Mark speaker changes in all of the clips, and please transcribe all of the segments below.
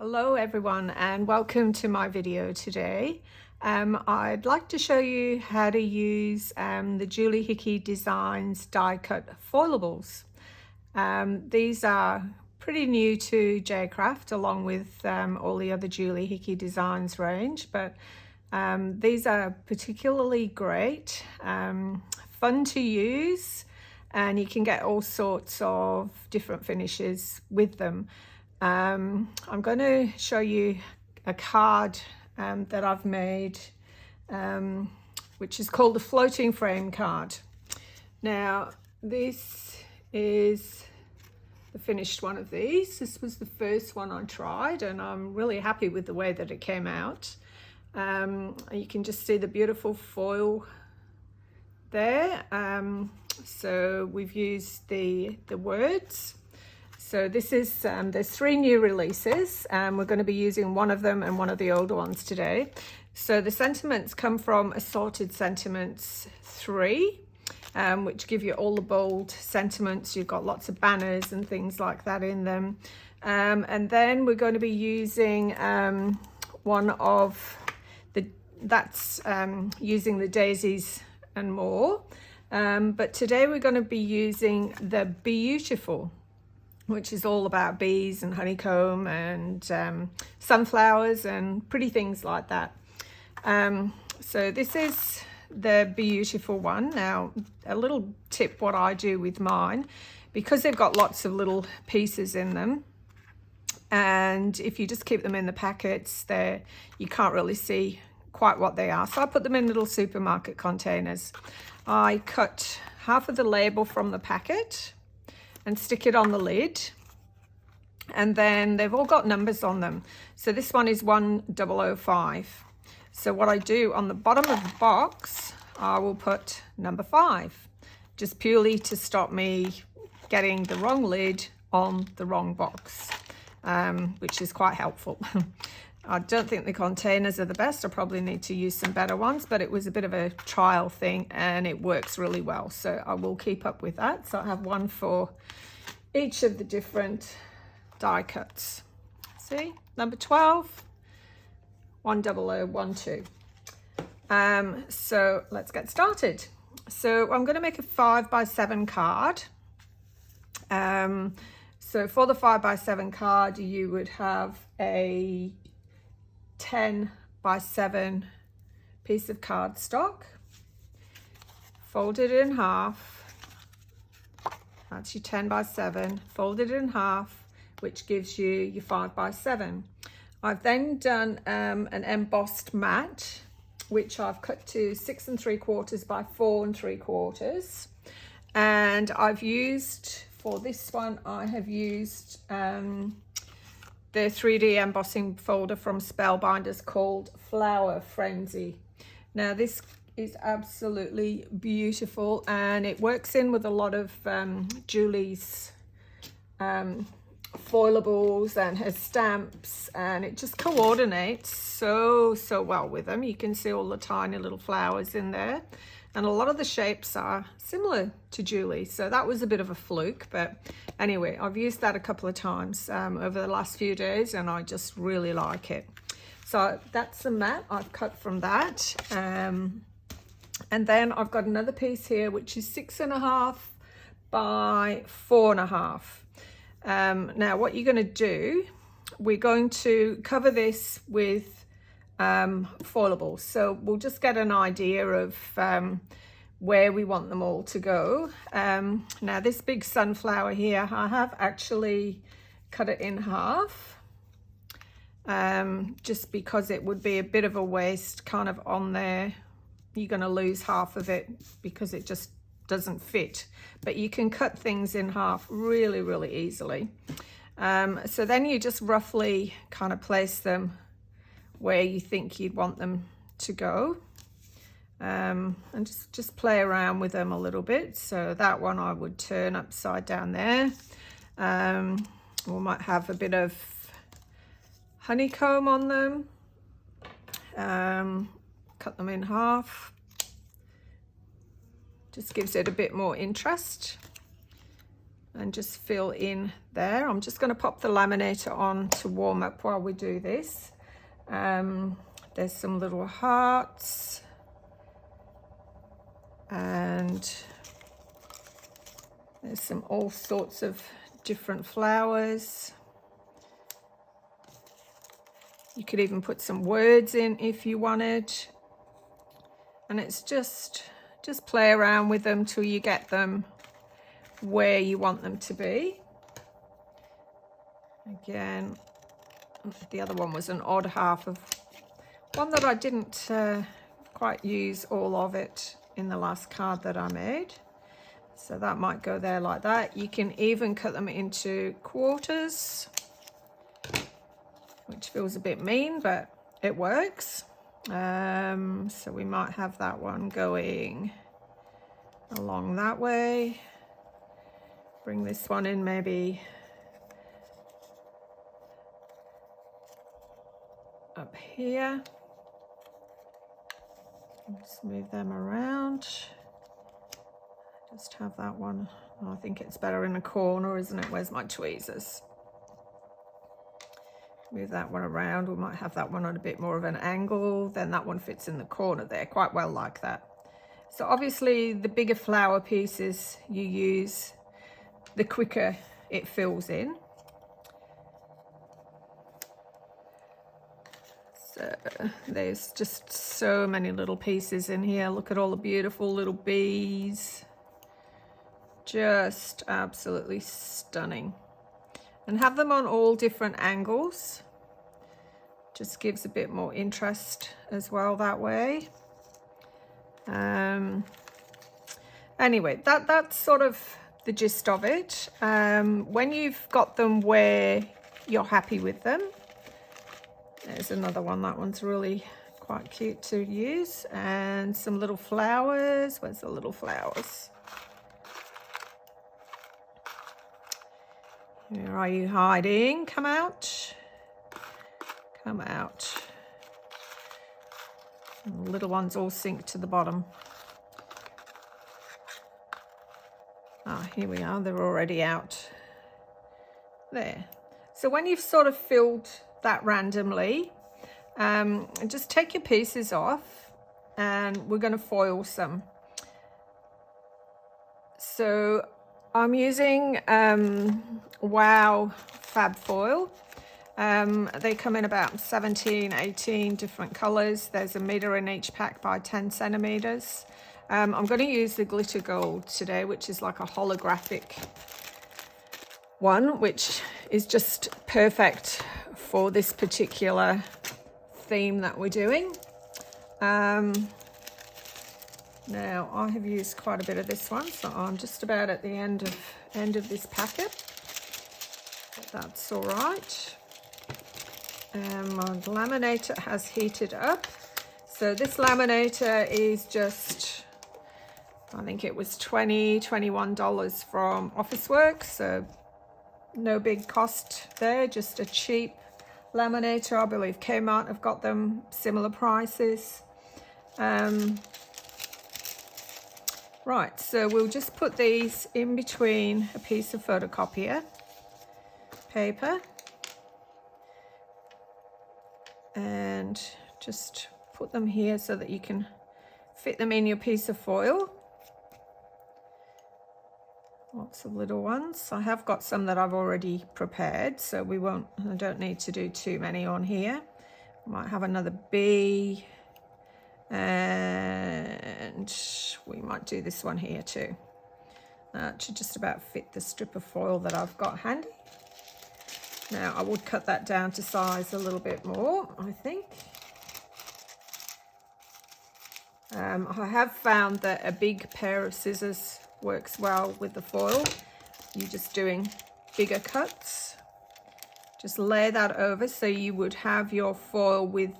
Speaker 1: Hello everyone and welcome to my video today. I'd like to show you how to use the Julie Hickey Designs die cut foilables. These are pretty new to J-Craft along with all the other Julie Hickey Designs range, but these are particularly great, fun to use, and you can get all sorts of different finishes with them. I'm going to show you a card that I've made, which is called a floating frame card. Now, this is the finished one of these. This was the first one I tried, and I'm really happy with the way that it came out. You can just see the beautiful foil there. So we've used the words. So this is, there's 3 new releases, and we're going to be using one of them and one of the older ones today. So the sentiments come from Assorted Sentiments 3, which give you all the bold sentiments. You've got lots of banners and things like that in them. And then we're going to be using one of using the daisies and more. But today we're going to be using the Beautiful, which is all about bees and honeycomb and sunflowers and pretty things like that. So this is the Beautiful one. Now, a little tip what I do with mine, because they've got lots of little pieces in them, and if you just keep them in the packets, you can't really see quite what they are. So I put them in little supermarket containers. I cut half of the label from the packet and stick it on the lid, and then they've all got numbers on them. So this one is 1005. So what I do on the bottom of the box, I will put number 5, just purely to stop me getting the wrong lid on the wrong box, which is quite helpful. I don't think the containers are the best. I probably need to use some better ones, but it was a bit of a trial thing and it works really well. So I will keep up with that. So I have one for each of the different die cuts. See, number 12, 10012. So let's get started. So I'm going to make a 5x7 card. So for the 5x7 card, you would have a 10x7 piece of cardstock, fold it in half. That's your 10x7, fold it in half, which gives you your 5x7. I've then done an embossed mat, which I've cut to 6 3/4 by 4 3/4, and I've used, for this one, I have used the 3D embossing folder from Spellbinders called Flower Frenzy. Now this is absolutely beautiful, and it works in with a lot of Julie's foilables and her stamps, and it just coordinates so well with them. You can see all the tiny little flowers in there, and a lot of the shapes are similar to Julie, so that was a bit of a fluke. But anyway, I've used that a couple of times over the last few days, and I just really like it. So that's the mat I've cut from that, and then I've got another piece here which is 6.5 by 4.5. Now what you're going to do, we're going to cover this with foilables, so we'll just get an idea of where we want them all to go. Now this big sunflower here, I have actually cut it in half, just because it would be a bit of a waste kind of on there. You're going to lose half of it because it just doesn't fit, but you can cut things in half really easily. So then you just roughly kind of place them where you think you'd want them to go, and just play around with them a little bit. So that one I would turn upside down there. We might have a bit of honeycomb on them. Cut them in half, just gives it a bit more interest. and just fill in there. I'm just going to pop the laminator on to warm up while we do this. There's some little hearts, and there's some all sorts of different flowers. You could even put some words in if you wanted. And it's just play around with them till you get them where you want them to be. Again, the other one was an odd half of one that I didn't quite use all of it in the last card that I made. So that might go there like that. You can even cut them into quarters, which feels a bit mean, but it works. So we might have that one going along that way. Bring this one in maybe up here. Just move them around. Just have that one. I think it's better in a corner, isn't it? Where's my tweezers? Move that one around. We might have that one on a bit more of an angle. Then that one fits in the corner there quite well like that. So obviously the bigger flower pieces you use, the quicker it fills in. So there's just so many little pieces in here. Look at all the beautiful little bees. Just absolutely stunning. And have them on all different angles. Just gives a bit more interest as well that way. Anyway, that's sort of the gist of it. When you've got them where you're happy with them, there's another one. That one's really quite cute to use. And some little flowers. Where's the little flowers? Where are you hiding? Come out. Come out. And the little ones all sink to the bottom. Ah, here we are. They're already out. There. So when you've sort of filled that randomly, just take your pieces off, and we're going to foil some. So I'm using Wow Fab Foil. They come in about 17, 18 different colors. There's a meter in each pack by 10 centimeters. I'm going to use the glitter gold today, which is like a holographic one, which is just perfect for this particular theme that we're doing. Now I have used quite a bit of this one, so I'm just about at the end of this packet. But that's all right. My laminator has heated up. So this laminator is just, I think it was $21 from Officeworks, so no big cost there, just a cheap laminator. I believe Kmart have got them similar prices. Right, so we'll just put these in between a piece of photocopier paper and just put them here so that you can fit them in your piece of foil. Lots of little ones. I have got some that I've already prepared, so I don't need to do too many on here. Might have another bee, and we might do this one here too. That should just about fit the strip of foil that I've got handy. Now I would cut that down to size a little bit more, I think. I have found that a big pair of scissors works well with the foil. You're just doing bigger cuts. Just lay that over so you would have your foil with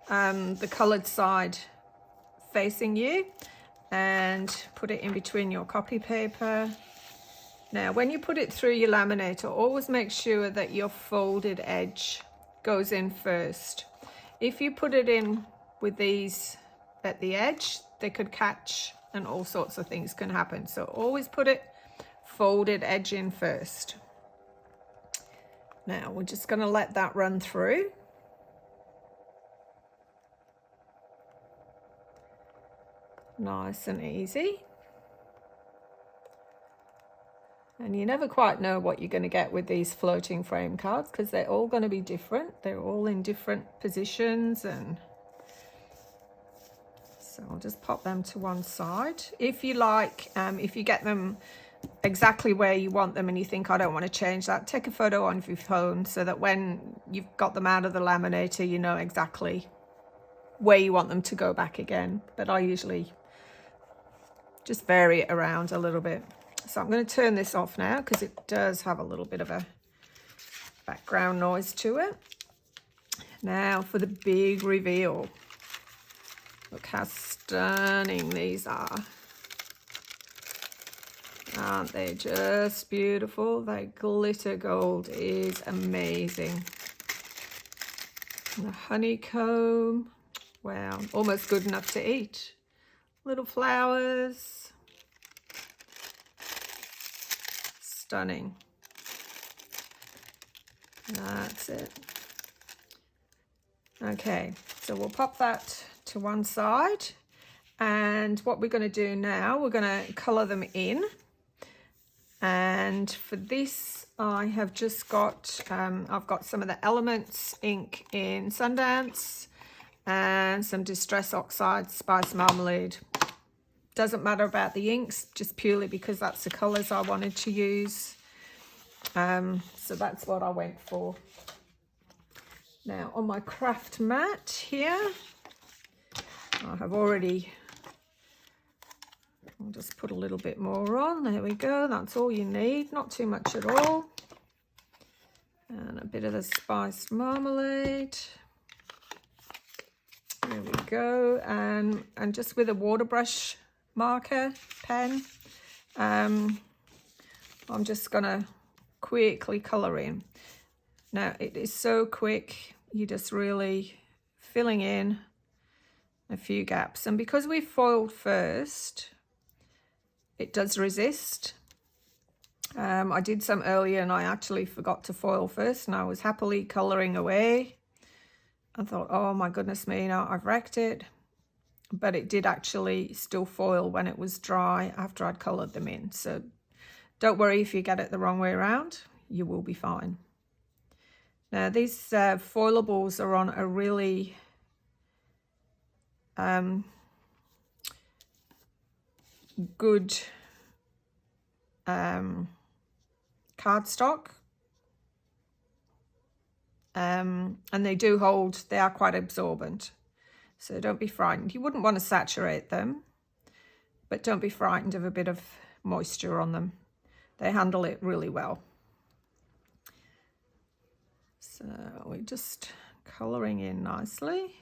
Speaker 1: the coloured side facing you, and put it in between your copy paper. Now when you put it through your laminator, always make sure that your folded edge goes in first. If you put it in with these at the edge, they could catch and all sorts of things can happen. So always put it folded edge in first. Now we're just going to let that run through. Nice and easy. And you never quite know what you're going to get with these floating frame cards because they're all going to be different. They're all in different positions, and so I'll just pop them to one side. If you like, if you get them exactly where you want them and you think, I don't want to change that, take a photo on your phone so that when you've got them out of the laminator, you know exactly where you want them to go back again. But I usually just vary it around a little bit. So I'm going to turn this off now because it does have a little bit of a background noise to it. Now for the big reveal. Look how stunning these are. Aren't they just beautiful? That glitter gold is amazing. And the honeycomb. Wow, almost good enough to eat. Little flowers. Stunning. That's it. Okay, so we'll pop that to one side, and what we're going to do now, we're going to color them in. And for this I have just got I've got some of the Elements ink in Sundance and some Distress Oxide Spice Marmalade. Doesn't matter about the inks, just purely because that's the colors I wanted to use. So that's what I went for. Now on my craft mat here, I have already, I'll just put a little bit more on. There we go. That's all you need. Not too much at all. And a bit of the spiced marmalade. There we go. And just with a water brush marker pen, I'm just gonna quickly color in. Now it is so quick, you're just really filling in a few gaps, and because we foiled first, it does resist. I did some earlier and I actually forgot to foil first, and I was happily coloring away. I thought, oh my goodness me, now I've wrecked it. But it did actually still foil when it was dry after I'd colored them in. So don't worry if you get it the wrong way around, you will be fine. Now these foilables are on a really good cardstock. And they do hold, they are quite absorbent. So don't be frightened. You wouldn't want to saturate them, but don't be frightened of a bit of moisture on them. They handle it really well. So we're just colouring in nicely.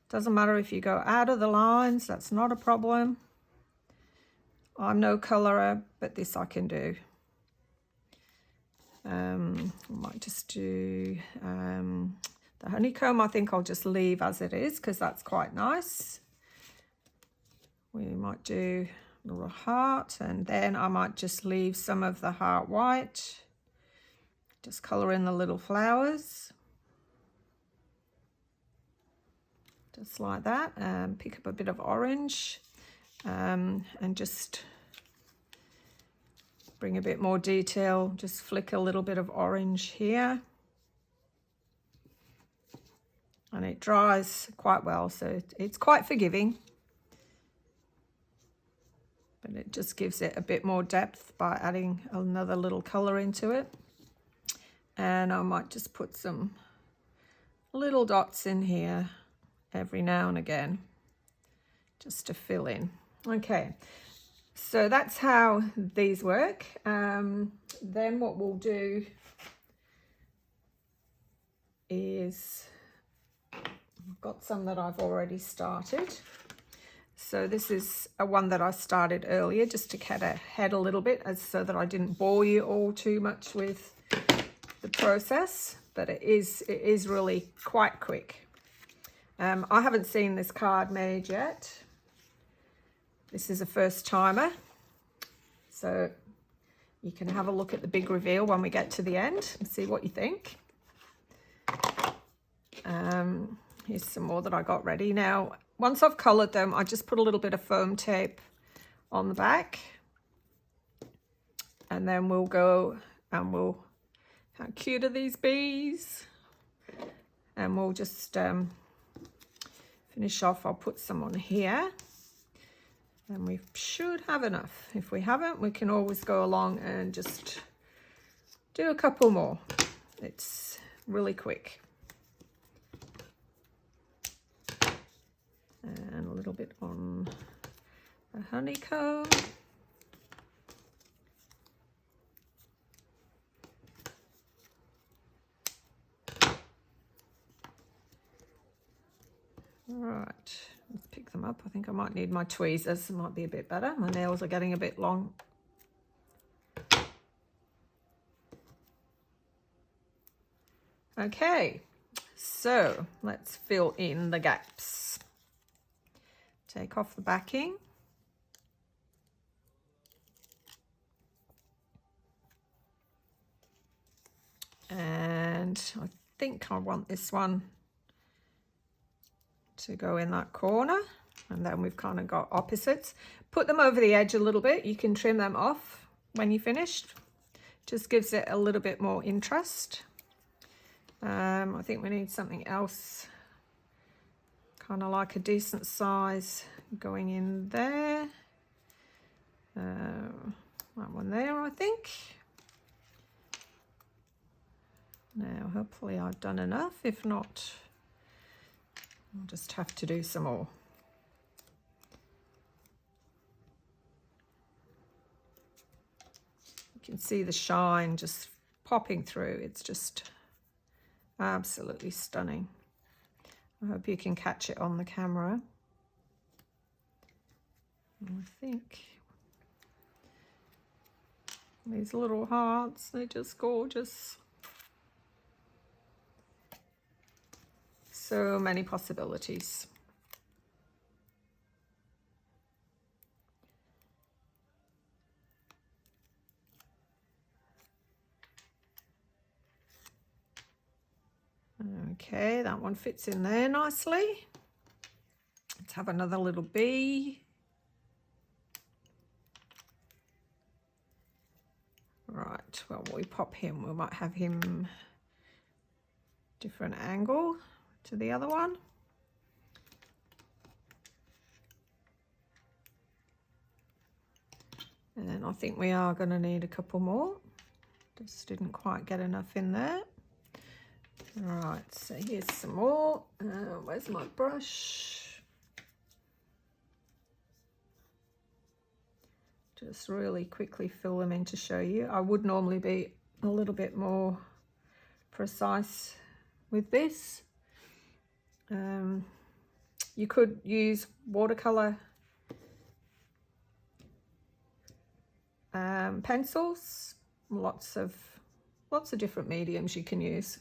Speaker 1: Doesn't matter if you go out of the lines, that's not a problem. I'm no colourer, but this I can do. I might just do the honeycomb. I think I'll just leave as it is because that's quite nice. We might do a little heart, and then I might just leave some of the heart white. Just colour in the little flowers. Just like that. And pick up a bit of orange and just bring a bit more detail. Just flick a little bit of orange here. And it dries quite well, so it's quite forgiving. But it just gives it a bit more depth by adding another little colour into it. And I might just put some little dots in here every now and again, just to fill in. Okay, so that's how these work. Then what we'll do is, I've got some that I've already started. So this is a one that I started earlier just to get ahead a little bit, so that I didn't bore you all too much with the process, but it is really quite quick. I haven't seen this card made yet. This is a first timer. So You can have a look at the big reveal when we get to the end and see what you think. Here's some more that I got ready. Now, once I've coloured them, I just put a little bit of foam tape on the back. And then we'll go and how cute are these bees? And we'll just finish off. I'll put some on here. And we should have enough. If we haven't, we can always go along and just do a couple more. It's really quick. And a little bit on the honeycomb. All right, let's pick them up. I think I might need my tweezers. It might be a bit better. My nails are getting a bit long. Okay, so let's fill in the gaps. Take off the backing. And I think I want this one to go in that corner, and then we've kind of got opposites. Put them over the edge a little bit. You can trim them off when you're finished. Just gives it a little bit more interest. I think we need something else, kind of like a decent size going in there. That one there, I think. Now, hopefully I've done enough. If not, I'll just have to do some more. You can see the shine just popping through. It's just absolutely stunning. I hope you can catch it on the camera. I think these little hearts, they're just gorgeous. So many possibilities. Okay, that one fits in there nicely. Let's have another little bee. Right, well, we pop him. We might have him different angle to the other one. And then I think we are going to need a couple more. Just didn't quite get enough in there. Right, so here's some more. Where's my brush? Just really quickly fill them in to show you. I would normally be a little bit more precise with this. You could use watercolor pencils, lots of different mediums you can use.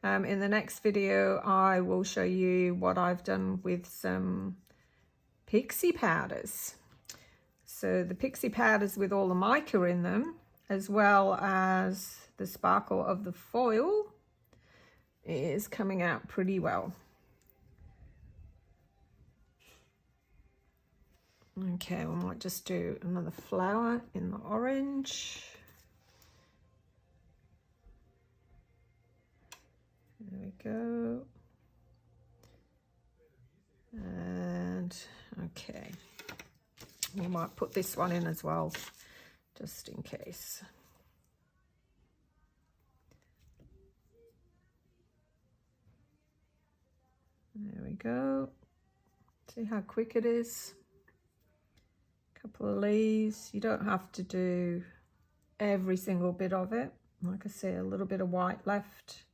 Speaker 1: In the next video, I will show you what I've done with some pixie powders. So the pixie powders with all the mica in them, as well as the sparkle of the foil, is coming out pretty well. Okay, we might just do another flower in the orange. There we go. And okay, we might put this one in as well, just in case. There we go. See how quick it is? Couple of leaves. You don't have to do every single bit of it. Like I say, a little bit of white left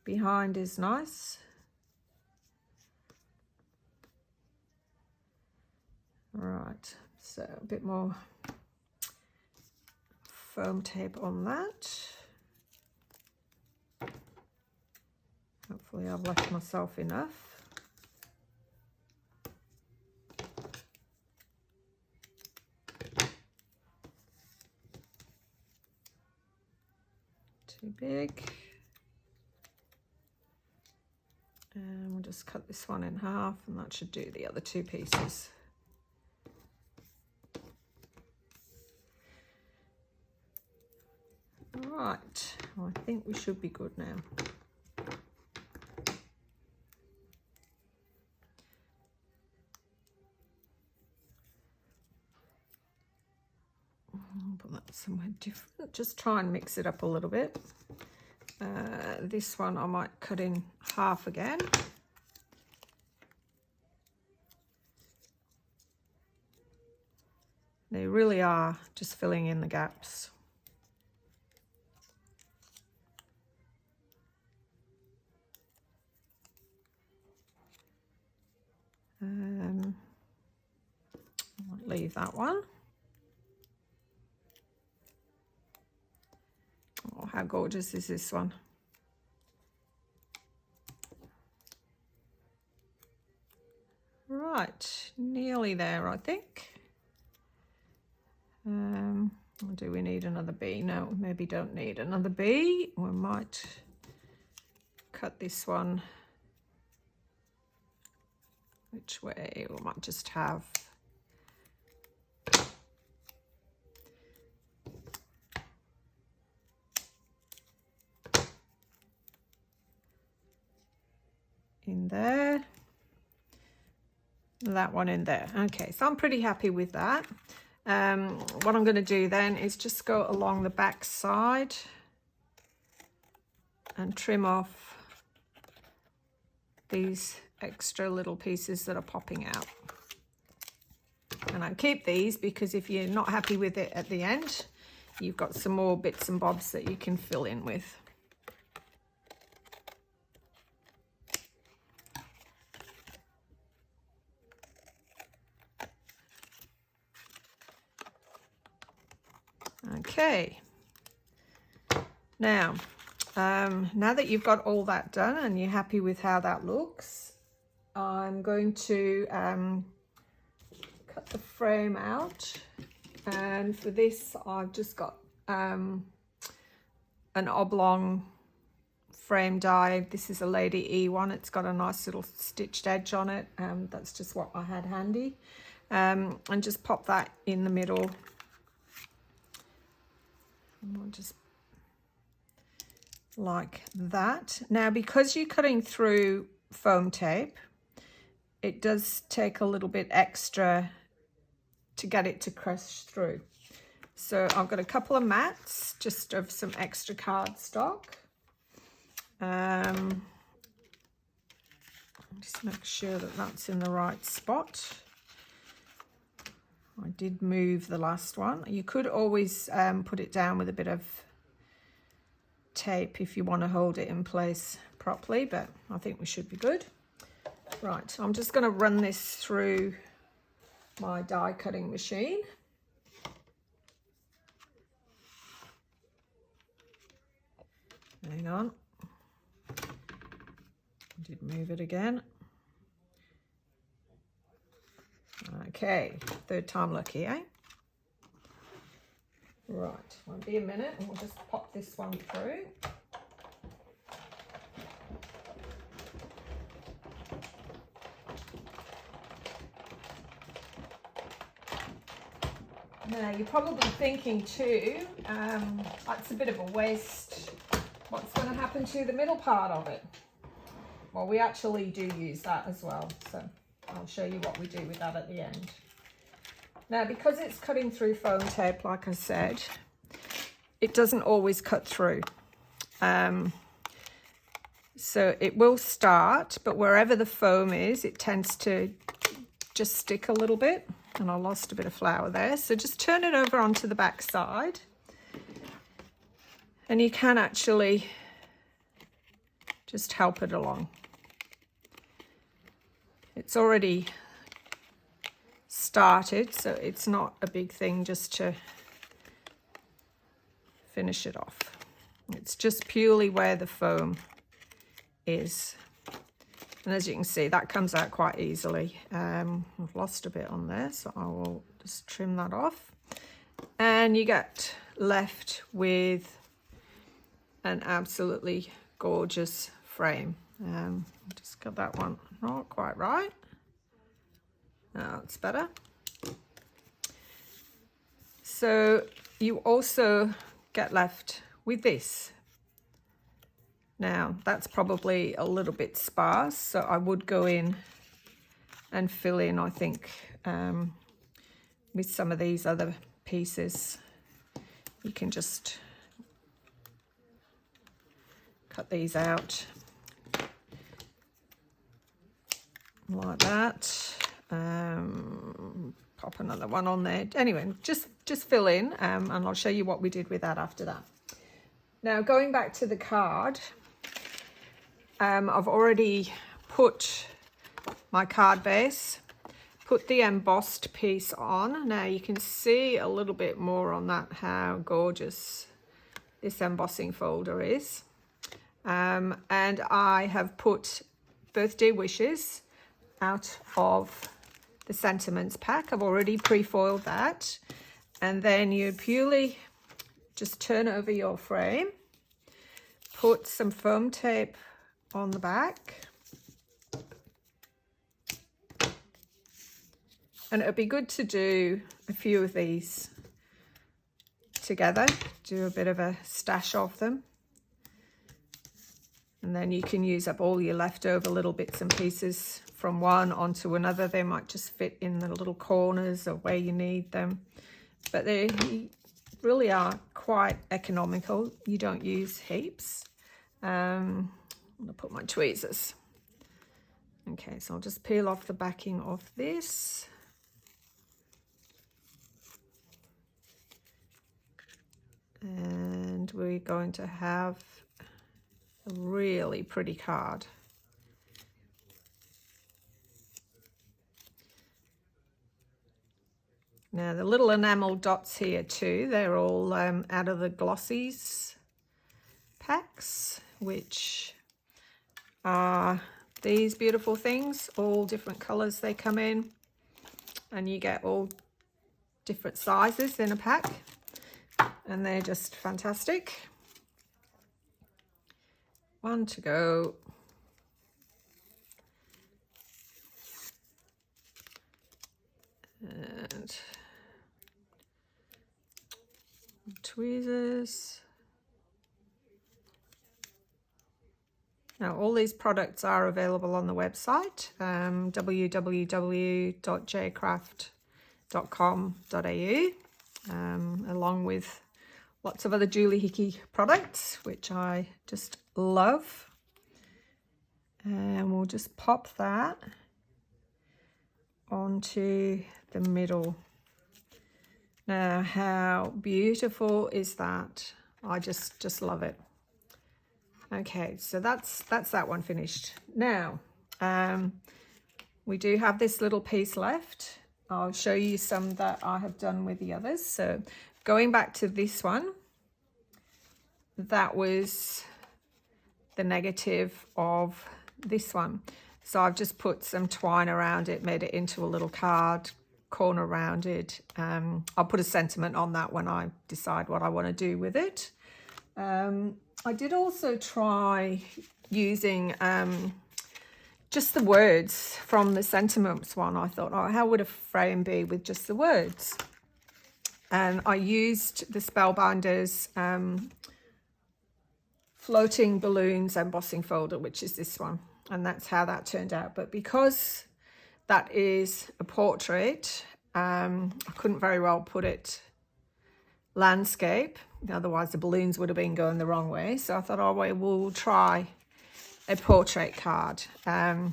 Speaker 1: behind is nice. All right, so a bit more foam tape on that. Hopefully I've left myself enough. too big. And we'll just cut this one in half, and that should do the other two pieces. Right, well, I think we should be good now. I'll put that somewhere different. Just try and mix it up a little bit. This one I might cut in half again. They really are just filling in the gaps. I'll leave that one. Oh, how gorgeous is this one? Right, nearly there, I think. Do we need another bee? No, maybe don't need another bee. We might cut this one. Which way? We might just have in there, that one in there. Okay, so I'm pretty happy with that. What I'm going to do then is just go along the back side and trim off these extra little pieces that are popping out. And I keep these because if you're not happy with it at the end, you've got some more bits and bobs that you can fill in with. Okay, now that you've got all that done and you're happy with how that looks, I'm going to cut the frame out. And for this, I've just got an oblong frame die. This is a Lady E one. It's got a nice little stitched edge on it. That's just what I had handy. And just pop that in the middle. And we'll just like that. Now, because you're cutting through foam tape, it does take a little bit extra to get it to crush through. So I've got a couple of mats just of some extra cardstock. Just make sure that that's in the right spot. I did move the last one. You could always put it down with a bit of tape if you want to hold it in place properly, but I think we should be good. Right, I'm just going to run this through my die cutting machine. Hang on. I did move it again. Okay, third time lucky, eh? Right, won't be a minute and we'll just pop this one through. Now you're probably thinking too, that's a bit of a waste. What's going to happen to the middle part of it? Well, we actually do use that as well, so I'll show you what we do with that at the end. Now, because it's cutting through foam tape, like I said, it doesn't always cut through. So it will start, but wherever the foam is, it tends to just stick a little bit. And I lost a bit of flour there. So just turn it over onto the back side. And you can actually just help it along. It's already started, so it's not a big thing just to finish it off. It's just purely where the foam is. And as you can see, that comes out quite easily. I've lost a bit on there, so I will just trim that off. And you get left with an absolutely gorgeous frame. Just got that one not quite right. Now it's better. So you also get left with this. Now that's probably a little bit sparse, so I would go in and fill in, I think, with some of these other pieces. You can just cut these out like that. Pop another one on there. Anyway, just fill in, and I'll show you what we did with that after that. Now, going back to the card, I've already put my card base, put the embossed piece on. Now you can see a little bit more on that, how gorgeous this embossing folder is. And I have put birthday wishes out of the sentiments pack. I've already pre-foiled that. And then you purely just turn over your frame, put some foam tape on the back. And it'd be good to do a few of these together, do a bit of a stash of them. And then you can use up all your leftover little bits and pieces from one onto another. They might just fit in the little corners or where you need them. But they really are quite economical. You don't use heaps. I'm going to put my tweezers. Okay, so I'll just peel off the backing of this. And we're going to have a really pretty card. Now the little enamel dots here too, they're all out of the Glossies packs, which are these beautiful things, all different colors they come in, and you get all different sizes in a pack, and they're just fantastic. One to go. And tweezers. Now all these products are available on the website, www.jcraft.com.au, along with lots of other Julie Hickey products, which I just love. And we'll just pop that onto the middle. Now, how beautiful is that? I just love it. Okay, so that's that one finished. Now, we do have this little piece left. I'll show you some that I have done with the others. So going back to this one, that was the negative of this one. So I've just put some twine around it, made it into a little card, corner around it. I'll put a sentiment on that when I decide what I want to do with it. I did also try using just the words from the sentiments one. I thought, oh, how would a frame be with just the words? And I used the Spellbinders floating balloons embossing folder, which is this one, and that's how that turned out. But because that is a portrait, I couldn't very well put it landscape, otherwise the balloons would have been going the wrong way. So I thought, oh well, we'll try a portrait card. So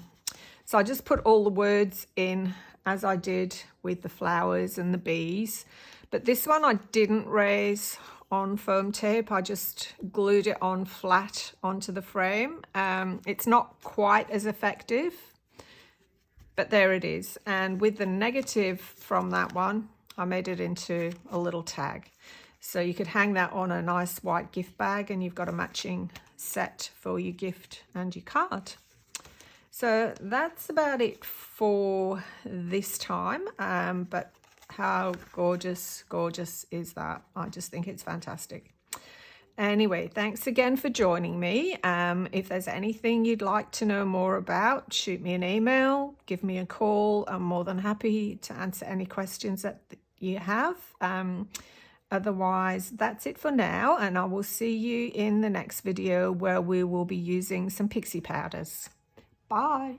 Speaker 1: I just put all the words in as I did with the flowers and the bees, but this one I didn't raise on foam tape. I just glued it on flat onto the frame. It's not quite as effective, but there it is. And with the negative from that one, I made it into a little tag. So you could hang that on a nice white gift bag and you've got a matching set for your gift and your card. So that's about it for this time. But how gorgeous is that? I just think it's fantastic. Anyway, thanks again for joining me. If there's anything you'd like to know more about, shoot me an email, give me a call. I'm more than happy to answer any questions that you have. Otherwise, that's it for now, and I will see you in the next video where we will be using some pixie powders. Bye.